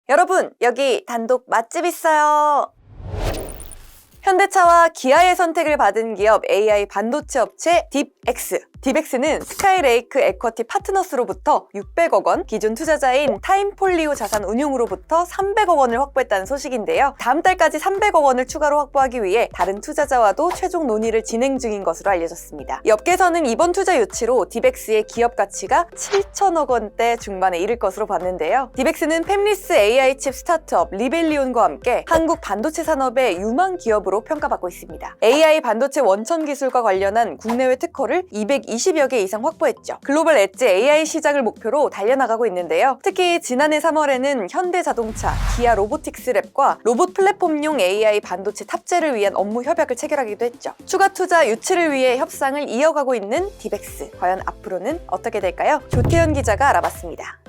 여러분, 여기 단독 맛집 있어요. 현대차와 기아의 선택을 받은 기업 AI 반도체 업체 딥엑스. 딥엑스는 스카이레이크 에쿼티 파트너스로부터 600억 원, 기존 투자자인 타임폴리오 자산운용으로부터 300억 원을 확보했다는 소식인데요. 다음 달까지 300억 원을 추가로 확보하기 위해 다른 투자자와도 최종 논의를 진행 중인 것으로 알려졌습니다. 이 업계에서는 이번 투자 유치로 딥엑스의 기업 가치가 7천억 원대 중반에 이를 것으로 봤는데요. 딥엑스는 팹리스 AI 칩 스타트업 리벨리온과 함께 한국 반도체 산업의 유망 기업으로 평가받고 있습니다. AI 반도체 원천 기술과 관련한 국내외 특허를 220여 개 이상 확보했죠. 글로벌 엣지 AI 시장을 목표로 달려나가고 있는데요. 특히 지난해 3월에는 현대자동차, 기아 로보틱스 랩과 로봇 플랫폼용 AI 반도체 탑재를 위한 업무 협약을 체결하기도 했죠. 추가 투자 유치를 위해 협상을 이어가고 있는 딥엑스. 과연 앞으로는 어떻게 될까요? 조태현 기자가 알아봤습니다.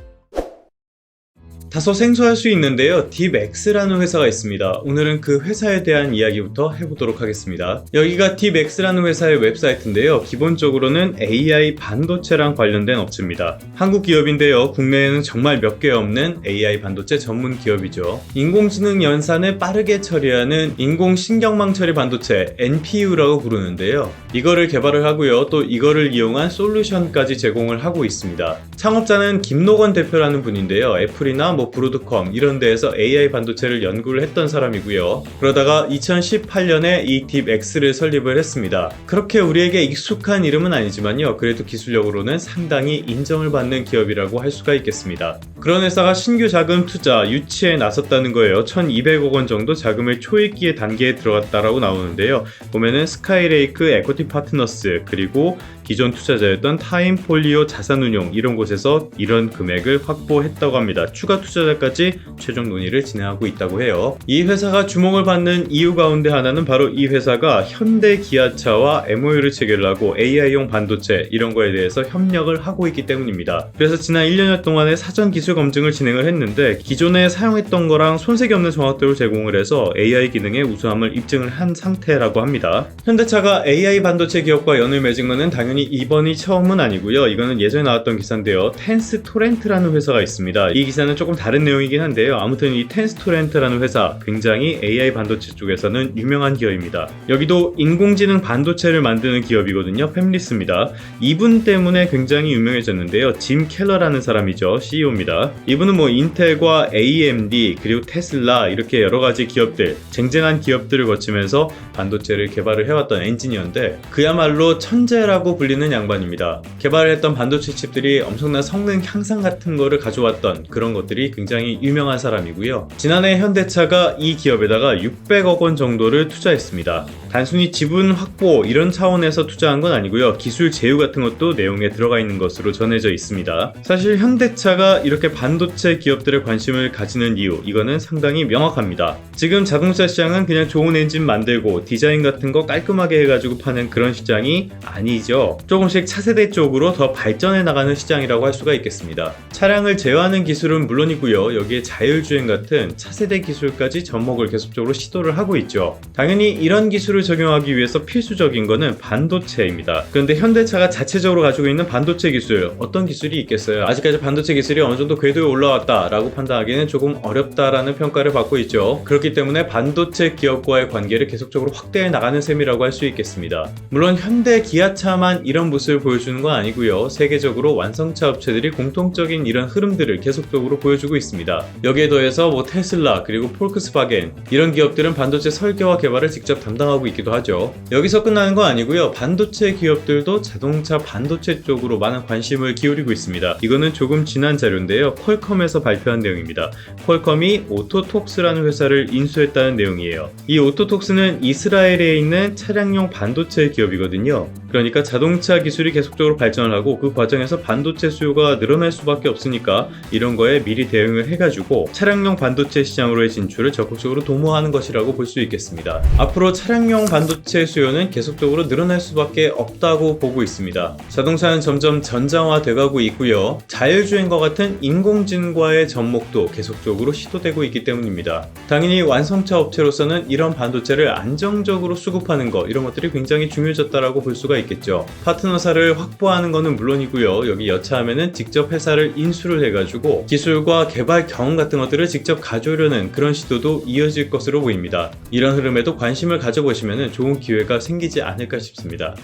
다소 생소할 수 있는데요. 딥엑스라는 회사가 있습니다. 오늘은 그 회사에 대한 이야기부터 해보도록 하겠습니다. 여기가 딥엑스라는 회사의 웹사이트인데요. 기본적으로는 AI 반도체랑 관련된 업체입니다. 한국 기업인데요. 국내에는 정말 몇 개 없는 AI 반도체 전문 기업이죠. 인공지능 연산을 빠르게 처리하는 인공신경망 처리 반도체 NPU라고 부르는데요. 이거를 개발을 하고요. 또 이거를 이용한 솔루션까지 제공을 하고 있습니다. 창업자는 김노건 대표라는 분인데요. 애플이나 브로드컴 이런 데에서 AI 반도체를 연구를 했던 사람이고요. 그러다가 2018년에 이 딥엑스를 설립을 했습니다. 그렇게 우리에게 익숙한 이름은 아니지만요. 그래도 기술력으로는 상당히 인정을 받는 기업이라고 할 수가 있겠습니다. 그런 회사가 신규 자금 투자 유치에 나섰다는 거예요. 1200억 원 정도 자금을 초읽기의 단계에 들어갔다라고 나오는데요. 보면은 스카이레이크 에쿼티 파트너스 그리고 기존 투자자였던 타임폴리오 자산운용 이런 곳에서 이런 금액을 확보했다고 합니다. 추가 투자자까지 최종 논의를 진행하고 있다고 해요. 이 회사가 주목을 받는 이유 가운데 하나는 바로 이 회사가 현대 기아차와 MOU를 체결하고 AI용 반도체 이런 거에 대해서 협력을 하고 있기 때문입니다. 그래서 지난 1년여 동안에 사전 기술 검증을 진행을 했는데 기존에 사용했던 거랑 손색이 없는 정확도를 제공을 해서 AI 기능의 우수함을 입증을 한 상태라고 합니다. 현대차가 AI 반도체 기업과 연을 맺은 것은 당연히 이번이 처음은 아니고요. 이거는 예전에 나왔던 기사인데요. 텐스토렌트라는 회사가 있습니다. 이 기사는 조금 다른 내용이긴 한데요. 아무튼 이 텐스토렌트라는 회사 굉장히 AI 반도체 쪽에서는 유명한 기업입니다. 여기도 인공지능 반도체를 만드는 기업이거든요. 팹리스입니다. 이분 때문에 굉장히 유명해졌는데요. 짐 켈러라는 사람이죠. CEO입니다. 이분은 인텔과 AMD 그리고 테슬라 이렇게 여러가지 기업들 쟁쟁한 기업들을 거치면서 반도체를 개발을 해왔던 엔지니어인데 그야말로 천재라고 불리는 양반입니다. 개발을 했던 반도체 칩들이 엄청난 성능 향상 같은 거를 가져왔던 그런 것들이 굉장히 유명한 사람이고요. 지난해 현대차가 이 기업에다가 600억 원 정도를 투자했습니다. 단순히 지분 확보 이런 차원에서 투자한 건 아니고요. 기술 제휴 같은 것도 내용에 들어가 있는 것으로 전해져 있습니다. 사실 현대차가 이렇게 반도체 기업들의 관심을 가지는 이유 이거는 상당히 명확합니다. 지금 자동차 시장은 그냥 좋은 엔진 만들고 디자인 같은 거 깔끔하게 해가지고 파는 그런 시장이 아니죠. 조금씩 차세대 쪽으로 더 발전해 나가는 시장이라고 할 수가 있겠습니다. 차량을 제어하는 기술은 물론이고요. 여기에 자율주행 같은 차세대 기술까지 접목을 계속적으로 시도를 하고 있죠. 당연히 이런 기술을 적용하기 위해서 필수적인 거는 반도체입니다. 그런데 현대차가 자체적으로 가지고 있는 반도체 기술 어떤 기술이 있겠어요? 아직까지 반도체 기술이 어느 정도 궤도에 올라왔다라고 판단하기는 조금 어렵다라는 평가를 받고 있죠. 그렇기 때문에 반도체 기업과의 관계를 계속적으로 확대해 나가는 셈이라고 할 수 있겠습니다. 물론 현대 기아차만 이런 모습을 보여주는 건 아니고요. 세계적으로 완성차 업체들이 공통적인 이런 흐름들을 계속적으로 보여주고 있습니다. 여기에 더해서 테슬라 그리고 폴크스바겐 이런 기업들은 반도체 설계와 개발을 직접 담당하고 있기도 하죠. 여기서 끝나는 거 아니고요. 반도체 기업들도 자동차 반도체 쪽으로 많은 관심을 기울이고 있습니다. 이거는 조금 지난 자료인데요. 퀄컴에서 발표한 내용입니다. 퀄컴이 오토톡스라는 회사를 인수했다는 내용이에요. 이 오토톡스는 이스라엘에 있는 차량용 반도체 기업이거든요. 그러니까 자동차 기술이 계속적으로 발전을 하고 그 과정에서 반도체 수요가 늘어날 수밖에 없으니까 이런 거에 미리 대응을 해가지고 차량용 반도체 시장으로의 진출을 적극적으로 도모하는 것이라고 볼 수 있겠습니다. 앞으로 차량용 반도체 수요는 계속적으로 늘어날 수밖에 없다고 보고 있습니다. 자동차는 점점 전장화돼가고 있고요. 자율주행과 같은 인공지능과의 접목도 계속적으로 시도되고 있기 때문입니다. 당연히 완성차 업체로서는 이런 반도체를 안정적으로 수급하는 것 이런 것들이 굉장히 중요해졌다라고 볼 수가 있겠죠. 파트너사를 확보하는 것은 물론이고요. 여기 여차하면은 직접 회사를 인수를 해가지고 기술과 개발 경험 같은 것들을 직접 가져오려는 그런 시도도 이어질 것으로 보입니다. 이런 흐름에도 관심을 가져보시면 좋은 기회가 생기지 않을까 싶습니다.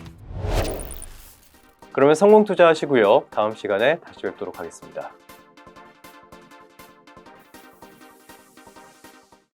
그러면 성공 투자하시고요. 다음 시간에 다시 뵙도록 하겠습니다.